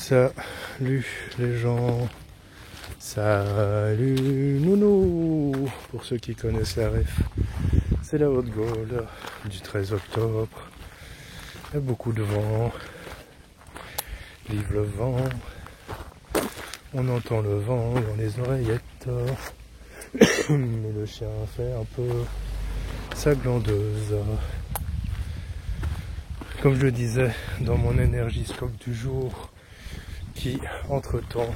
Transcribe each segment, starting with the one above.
Salut les gens, salut nounou. Pour ceux qui connaissent la ref, c'est la Haute-Gaule du 13 octobre. Il y a beaucoup de vent, vive le vent, on entend le vent dans les oreillettes. Mais le chien fait un peu sa glandeuse. Comme je le disais dans mon énergie scope du jour, qui entre temps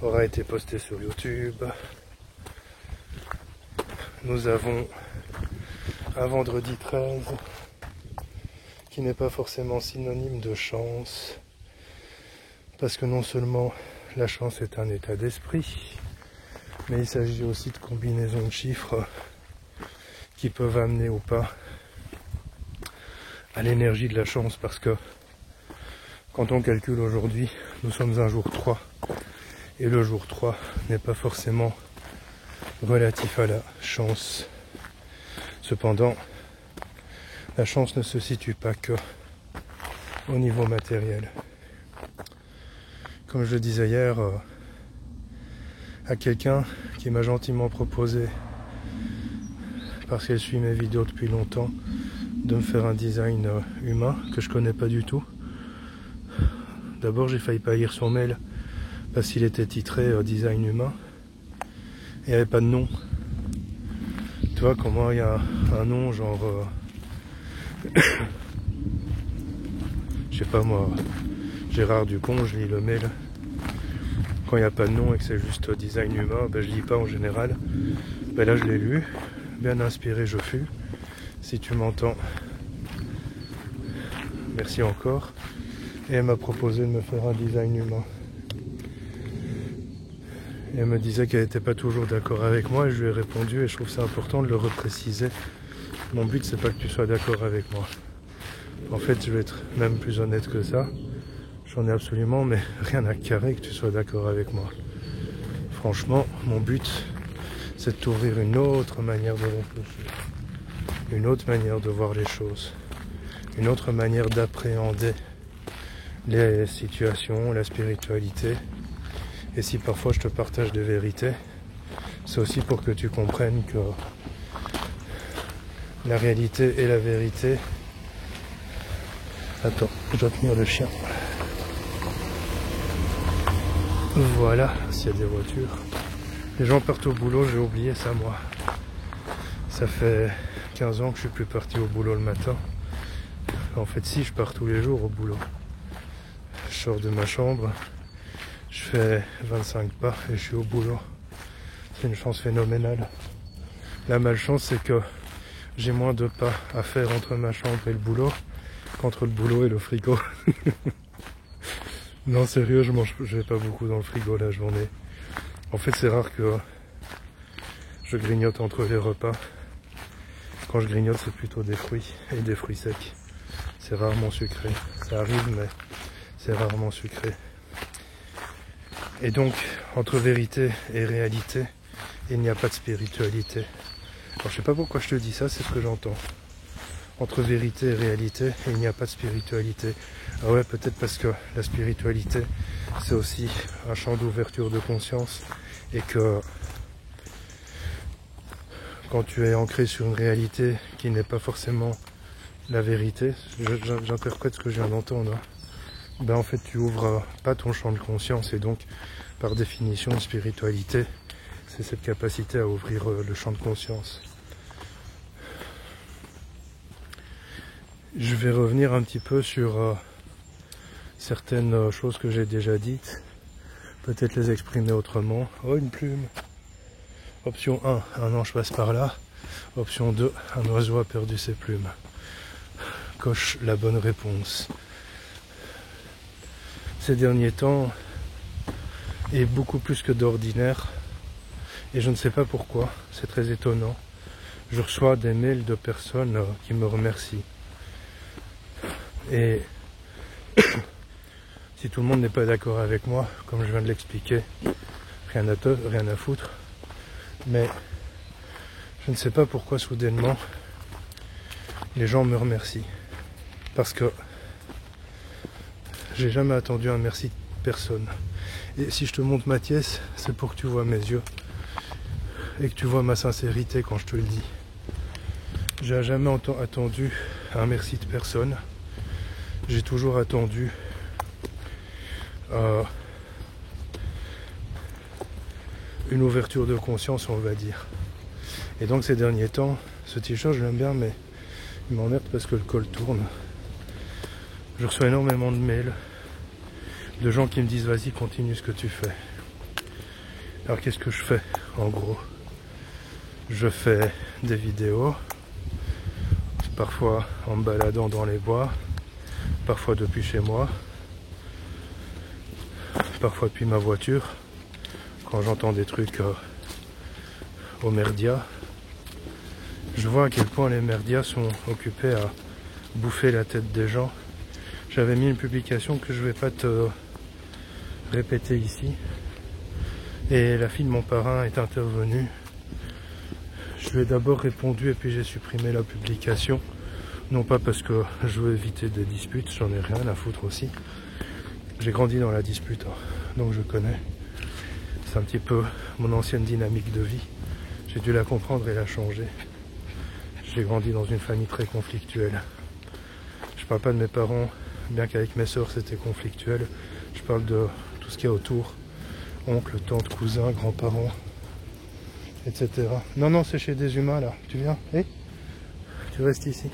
aura été posté sur YouTube, nous avons un vendredi 13 qui n'est pas forcément synonyme de chance, parce que non seulement la chance est un état d'esprit, mais il s'agit aussi de combinaisons de chiffres qui peuvent amener ou pas à l'énergie de la chance, parce que quand on calcule aujourd'hui, nous sommes un jour 3, et le jour 3 n'est pas forcément relatif à la chance. Cependant, la chance ne se situe pas que au niveau matériel. Comme je le disais hier à quelqu'un qui m'a gentiment proposé, parce qu'elle suit mes vidéos depuis longtemps, de me faire un design humain que je connais pas du tout. D'abord, j'ai failli pas lire son mail parce qu'il était titré design humain et il n'y avait pas de nom. Tu vois comment il y a un nom genre je sais pas moi, Gérard Dupont, je lis le mail. Quand il n'y a pas de nom et que c'est juste design humain, ben je lis pas en général. Ben là je l'ai lu, bien inspiré je fus. Si tu m'entends, merci encore. Et elle m'a proposé de me faire un design humain. Et elle me disait qu'elle n'était pas toujours d'accord avec moi, et je lui ai répondu, et je trouve ça important de le repréciser. Mon but, c'est pas que tu sois d'accord avec moi. En fait, je vais être même plus honnête que ça. J'en ai absolument, mais rien à carrer que tu sois d'accord avec moi. Franchement, mon but, c'est de t'ouvrir une autre manière de réfléchir, une autre manière de voir les choses, une autre manière d'appréhender les situations, la spiritualité. Et si parfois je te partage des vérités, c'est aussi pour que tu comprennes que la réalité et la vérité... Attends, je dois tenir le chien. Voilà, s'il y a des voitures. Les gens partent au boulot, j'ai oublié ça moi. Ça fait 15 ans que je suis plus parti au boulot le matin. En fait si, je pars tous les jours au boulot. Je sors de ma chambre, je fais 25 pas et je suis au boulot. C'est une chance phénoménale. La malchance, c'est que j'ai moins de pas à faire entre ma chambre et le boulot qu'entre le boulot et le frigo. Non, sérieux, je vais pas beaucoup dans le frigo la journée. En fait, c'est rare que je grignote entre les repas. Quand je grignote, c'est plutôt des fruits et des fruits secs. C'est rarement sucré. Ça arrive, mais c'est rarement sucré. Et donc, entre vérité et réalité, il n'y a pas de spiritualité. Alors, je sais pas pourquoi je te dis ça, c'est ce que j'entends. Entre vérité et réalité, il n'y a pas de spiritualité. Ah ouais, peut-être parce que la spiritualité, c'est aussi un champ d'ouverture de conscience, et que quand tu es ancré sur une réalité qui n'est pas forcément la vérité, j'interprète ce que je viens d'entendre, ben en fait tu ouvres pas ton champ de conscience, et donc par définition de spiritualité, c'est cette capacité à ouvrir le champ de conscience. Je vais revenir un petit peu sur certaines choses que j'ai déjà dites, peut-être les exprimer autrement. Oh, une plume. Option 1, un ange passe par là. Option 2, un oiseau a perdu ses plumes. Coche la bonne réponse. Ces derniers temps, et beaucoup plus que d'ordinaire, et je ne sais pas pourquoi, c'est très étonnant, je reçois des mails de personnes qui me remercient. Et si tout le monde n'est pas d'accord avec moi, comme je viens de l'expliquer, rien à foutre, mais je ne sais pas pourquoi soudainement les gens me remercient. Parce que j'ai jamais attendu un merci de personne. Et si je te montre ma pièce, c'est pour que tu vois mes yeux et que tu vois ma sincérité quand je te le dis. J'ai jamais attendu un merci de personne. J'ai toujours attendu une ouverture de conscience, on va dire. Et donc ces derniers temps, ce t-shirt je l'aime bien, mais il m'emmerde parce que le col tourne. Je reçois énormément de mails de gens qui me disent vas-y, continue ce que tu fais. Alors qu'est-ce que je fais en gros? Je fais des vidéos, parfois en me baladant dans les bois, parfois depuis chez moi, parfois depuis ma voiture, quand j'entends des trucs aux merdias. Je vois à quel point les merdias sont occupés à bouffer la tête des gens. J'avais mis une publication que je vais pas te répéter ici. Et la fille de mon parrain est intervenue. Je lui ai d'abord répondu et puis j'ai supprimé la publication. Non pas parce que je veux éviter des disputes, j'en ai rien à foutre aussi. J'ai grandi dans la dispute, donc je connais. C'est un petit peu mon ancienne dynamique de vie. J'ai dû la comprendre et la changer. J'ai grandi dans une famille très conflictuelle. Je parle pas de mes parents, bien qu'avec mes sœurs c'était conflictuel. Je parle de tout ce qu'il y a autour. Oncles, tantes, cousins, grands-parents, etc. Non, non, c'est chez des humains là. Tu viens? Tu restes ici.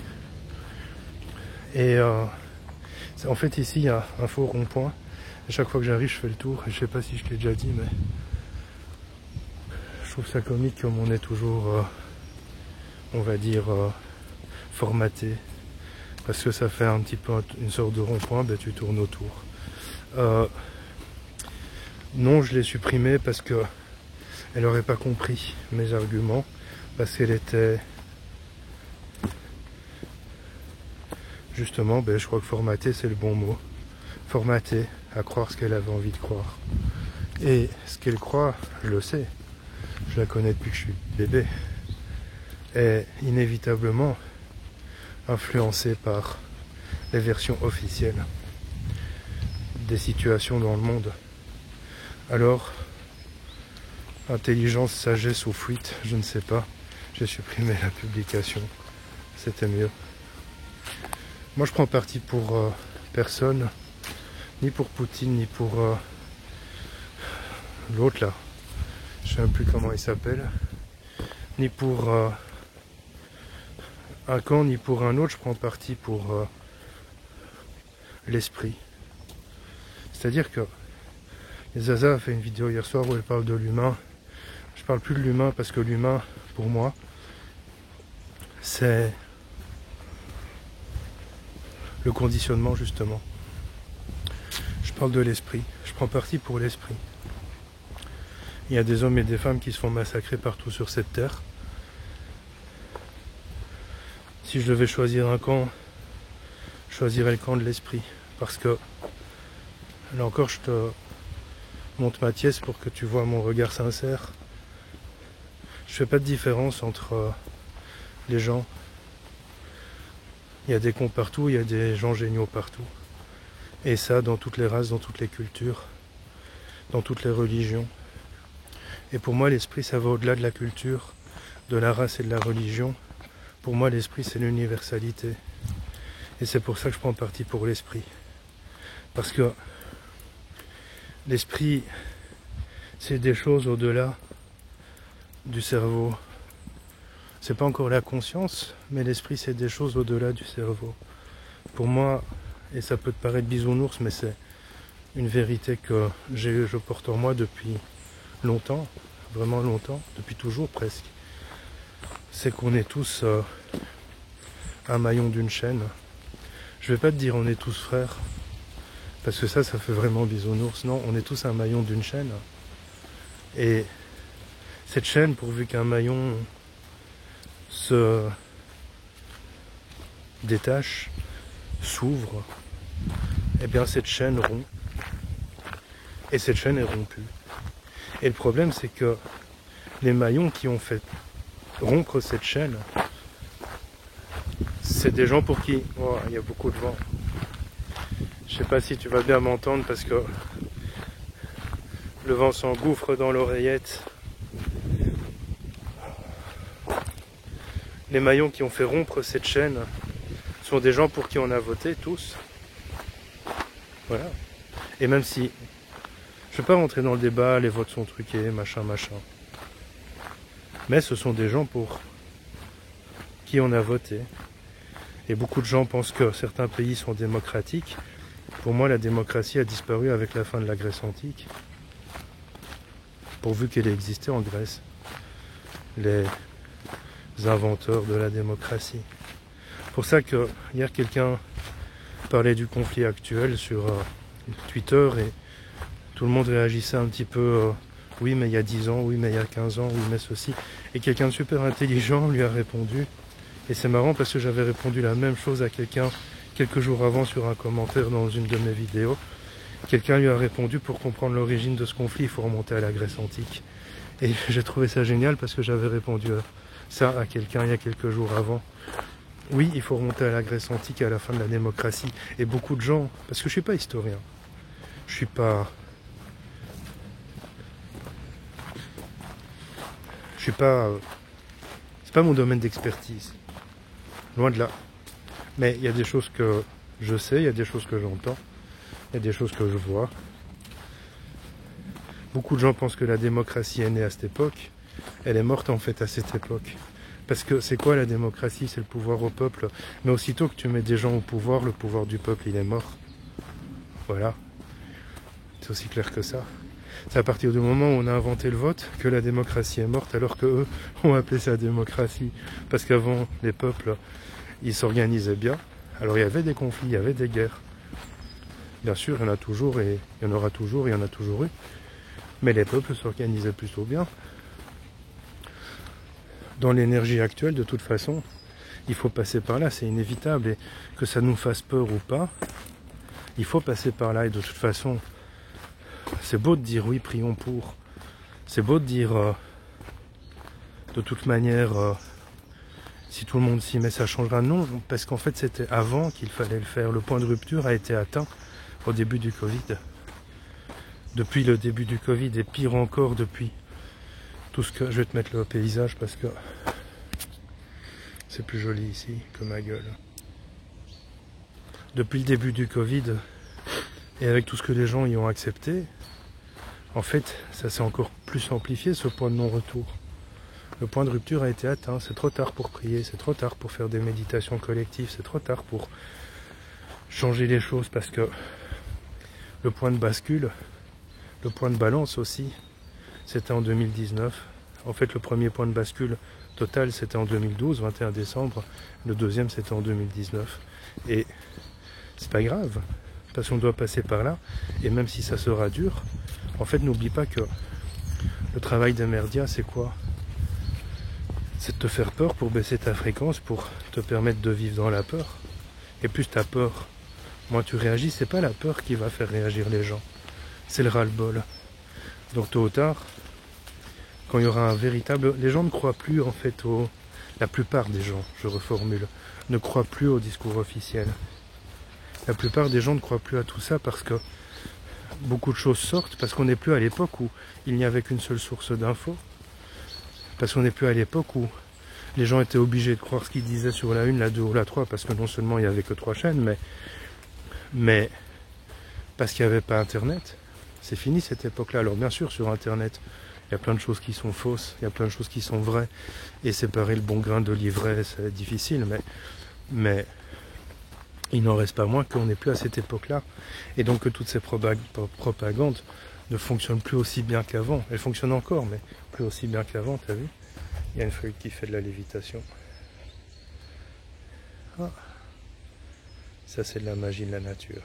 Et en fait ici il y a un faux rond-point. Et chaque fois que j'arrive je fais le tour. Et je sais pas si je t'ai déjà dit, mais je trouve ça comique comme on est toujours, on va dire, formaté. Parce que ça fait un petit peu une sorte de rond-point, ben tu tournes autour. Non, je l'ai supprimée parce que elle n'aurait pas compris mes arguments, parce qu'elle était justement, je crois que formatée c'est le bon mot, formatée à croire ce qu'elle avait envie de croire. Et ce qu'elle croit, je le sais, je la connais depuis que je suis bébé, est inévitablement influencée par les versions officielles des situations dans le monde. Alors, intelligence, sagesse ou fuite, je ne sais pas. J'ai supprimé la publication. C'était mieux. Moi, je prends parti pour personne, ni pour Poutine, ni pour l'autre là. Je ne sais même plus comment il s'appelle. Ni pour un camp, ni pour un autre. Je prends parti pour l'esprit. C'est-à-dire que Zaza a fait une vidéo hier soir où elle parle de l'humain. Je parle plus de l'humain parce que l'humain, pour moi, c'est le conditionnement justement. Je parle de l'esprit. Je prends parti pour l'esprit. Il y a des hommes et des femmes qui se font massacrer partout sur cette terre. Si je devais choisir un camp, je choisirais le camp de l'esprit. Parce que, là encore, je te montre ma pièce pour que tu vois mon regard sincère. Je fais pas de différence entre les gens. Il y a des cons partout, il y a des gens géniaux partout. Et ça, dans toutes les races, dans toutes les cultures, dans toutes les religions. Et pour moi, l'esprit, ça va au-delà de la culture, de la race et de la religion. Pour moi, l'esprit, c'est l'universalité. Et c'est pour ça que je prends parti pour l'esprit. Parce que l'esprit, c'est des choses au-delà du cerveau. C'est pas encore la conscience, mais l'esprit, c'est des choses au-delà du cerveau. Pour moi, et ça peut te paraître bisounours, mais c'est une vérité que je porte en moi depuis longtemps, vraiment longtemps, depuis toujours presque. C'est qu'on est tous un maillon d'une chaîne. Je vais pas te dire on est tous frères, parce que ça fait vraiment bisounours. Non, on est tous un maillon d'une chaîne. Et cette chaîne, pourvu qu'un maillon se détache, s'ouvre, eh bien cette chaîne rompt. Et cette chaîne est rompue. Et le problème, c'est que les maillons qui ont fait rompre cette chaîne, c'est des gens pour qui... Oh, il y a beaucoup de vent. sais pas si tu vas bien m'entendre parce que le vent s'engouffre dans l'oreillette. Les maillons qui ont fait rompre cette chaîne sont des gens pour qui on a voté, tous. Voilà. Et même si, je ne vais pas rentrer dans le débat, les votes sont truqués, machin, machin. Mais ce sont des gens pour qui on a voté. Et beaucoup de gens pensent que certains pays sont démocratiques. Pour moi, la démocratie a disparu avec la fin de la Grèce antique. Pourvu qu'elle ait existé en Grèce. Les inventeurs de la démocratie. Pour ça que hier quelqu'un parlait du conflit actuel sur Twitter et tout le monde réagissait un petit peu oui mais il y a 10 ans, oui mais il y a 15 ans, oui mais ceci. Et quelqu'un de super intelligent lui a répondu. Et c'est marrant parce que j'avais répondu la même chose à quelqu'un quelques jours avant sur un commentaire dans une de mes vidéos. Quelqu'un lui a répondu pour comprendre l'origine de ce conflit, il faut remonter à la Grèce antique. Et j'ai trouvé ça génial parce que j'avais répondu ça à quelqu'un il y a quelques jours avant. Oui, il faut remonter à la Grèce antique et à la fin de la démocratie. Et beaucoup de gens, parce que je suis pas historien, je suis pas... c'est pas mon domaine d'expertise. Loin de là. Mais il y a des choses que je sais, il y a des choses que j'entends, il y a des choses que je vois. Beaucoup de gens pensent que la démocratie est née à cette époque. Elle est morte en fait à cette époque. Parce que c'est quoi la démocratie? C'est le pouvoir au peuple. Mais aussitôt que tu mets des gens au pouvoir, le pouvoir du peuple il est mort. Voilà. C'est aussi clair que ça. C'est à partir du moment où on a inventé le vote que la démocratie est morte, alors que eux ont appelé ça démocratie. Parce qu'avant, les peuples, ils s'organisaient bien. Alors il y avait des conflits, il y avait des guerres. Bien sûr, il y en a toujours et il y en aura toujours, il y en a toujours eu. Mais les peuples s'organisaient plutôt bien. Dans l'énergie actuelle, de toute façon, il faut passer par là, c'est inévitable. Et que ça nous fasse peur ou pas, il faut passer par là. Et de toute façon, c'est beau de dire oui, prions pour. C'est beau de dire de toute manière, si tout le monde s'y met, ça changera. Non, parce qu'en fait, c'était avant qu'il fallait le faire. Le point de rupture a été atteint au début du Covid. Depuis le début du Covid, et pire encore depuis tout ce que... Je vais te mettre le paysage parce que c'est plus joli ici que ma gueule. Depuis le début du Covid, et avec tout ce que les gens y ont accepté, en fait, ça s'est encore plus amplifié, ce point de non-retour. Le point de rupture a été atteint, c'est trop tard pour prier, c'est trop tard pour faire des méditations collectives, c'est trop tard pour changer les choses, parce que le point de bascule, le point de balance aussi, c'était en 2019. En fait, le premier point de bascule total, c'était en 2012, 21 décembre. Le deuxième, c'était en 2019. Et c'est pas grave, parce qu'on doit passer par là. Et même si ça sera dur, en fait, n'oublie pas que le travail des merdias, c'est quoi? C'est de te faire peur pour baisser ta fréquence, pour te permettre de vivre dans la peur. Et plus tu as peur, moins tu réagis. C'est pas la peur qui va faire réagir les gens, c'est le ras-le-bol. Donc tôt ou tard, quand il y aura un véritable... Les gens ne croient plus en fait au... La plupart des gens, je reformule, ne croient plus au discours officiel. La plupart des gens ne croient plus à tout ça parce que beaucoup de choses sortent, parce qu'on n'est plus à l'époque où il n'y avait qu'une seule source d'infos. Parce qu'on n'est plus à l'époque où les gens étaient obligés de croire ce qu'ils disaient sur la 1, la 2 ou la 3, parce que non seulement il n'y avait que 3 chaînes, mais parce qu'il n'y avait pas Internet. C'est fini cette époque-là. Alors bien sûr, sur Internet, il y a plein de choses qui sont fausses, il y a plein de choses qui sont vraies, et séparer le bon grain de l'ivraie, c'est difficile, mais il n'en reste pas moins qu'on n'est plus à cette époque-là, et donc que toutes ces propagandes ne fonctionnent plus aussi bien qu'avant. Elles fonctionnent encore, mais plus aussi bien qu'avant, t'as vu? Il y a une feuille qui fait de la lévitation. Ah. Ça, c'est de la magie de la nature.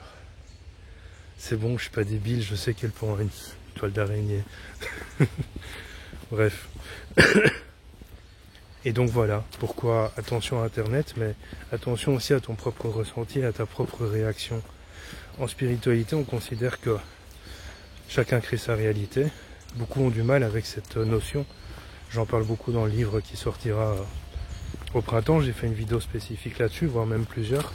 C'est bon, je suis pas débile, je sais qu'elle prend une toile d'araignée. Bref. Et donc voilà, pourquoi attention à Internet, mais attention aussi à ton propre ressenti, à ta propre réaction. En spiritualité, on considère que chacun crée sa réalité. Beaucoup ont du mal avec cette notion. J'en parle beaucoup dans le livre qui sortira au printemps. J'ai fait une vidéo spécifique là-dessus, voire même plusieurs.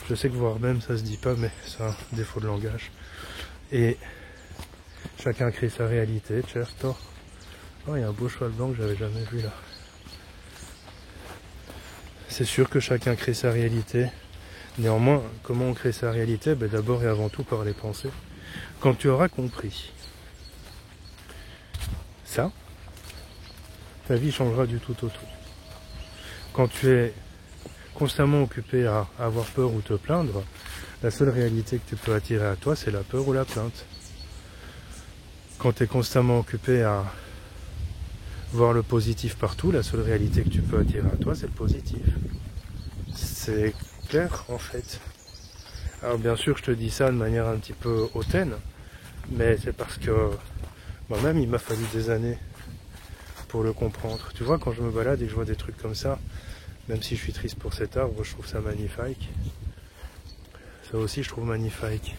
Je sais que voire même ça se dit pas, mais c'est un défaut de langage. Et chacun crée sa réalité, certo. Oh, il y a un beau cheval blanc que j'avais jamais vu là. C'est sûr que chacun crée sa réalité. Néanmoins, comment on crée sa réalité? Ben, d'abord et avant tout par les pensées. Quand tu auras compris ça, ta vie changera du tout au tout. Quand tu es constamment occupé à avoir peur ou te plaindre, la seule réalité que tu peux attirer à toi, c'est la peur ou la plainte. Quand tu es constamment occupé à voir le positif partout, la seule réalité que tu peux attirer à toi, c'est le positif. C'est clair, en fait. Alors bien sûr, je te dis ça de manière un petit peu hautaine, mais c'est parce que moi-même, il m'a fallu des années pour le comprendre. Tu vois, quand je me balade et que je vois des trucs comme ça, même si je suis triste pour cet arbre, je trouve ça magnifique. Ça aussi, je trouve magnifique.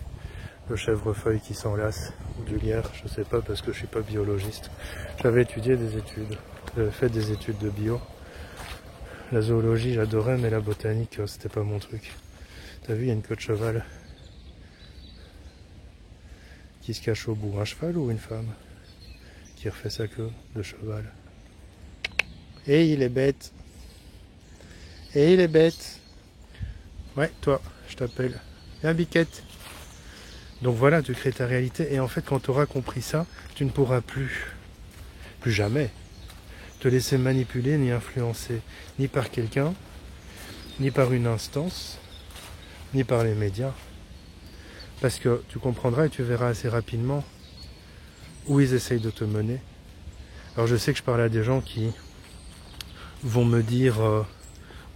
Le chèvrefeuille qui s'enlace, ou du lierre, je sais pas parce que je suis pas biologiste. J'avais étudié des études, j'avais fait des études de bio. La zoologie, j'adorais, mais la botanique, c'était pas mon truc. T'as vu, il y a une queue de cheval qui se cache au bout. Un cheval ou une femme qui refait sa queue de cheval? Et il est bête. Et il est bête. Ouais, toi, je t'appelle. Viens, Biquette. Donc voilà, tu crées ta réalité. Et en fait, quand tu auras compris ça, tu ne pourras plus jamais, te laisser manipuler ni influencer, ni par quelqu'un, ni par une instance, ni par les médias. Parce que tu comprendras et tu verras assez rapidement où ils essayent de te mener. Alors je sais que je parle à des gens qui vont me dire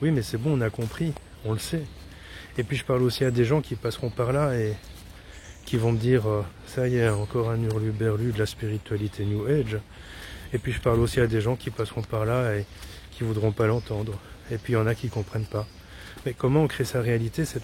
oui mais c'est bon, on a compris, on le sait. Et puis je parle aussi à des gens qui passeront par là et qui vont me dire ça y est, encore un hurluberlu de la spiritualité New Age. Et puis je parle aussi à des gens qui passeront par là et qui voudront pas l'entendre. Et puis il y en a qui comprennent pas. Mais comment on crée sa réalité, c'est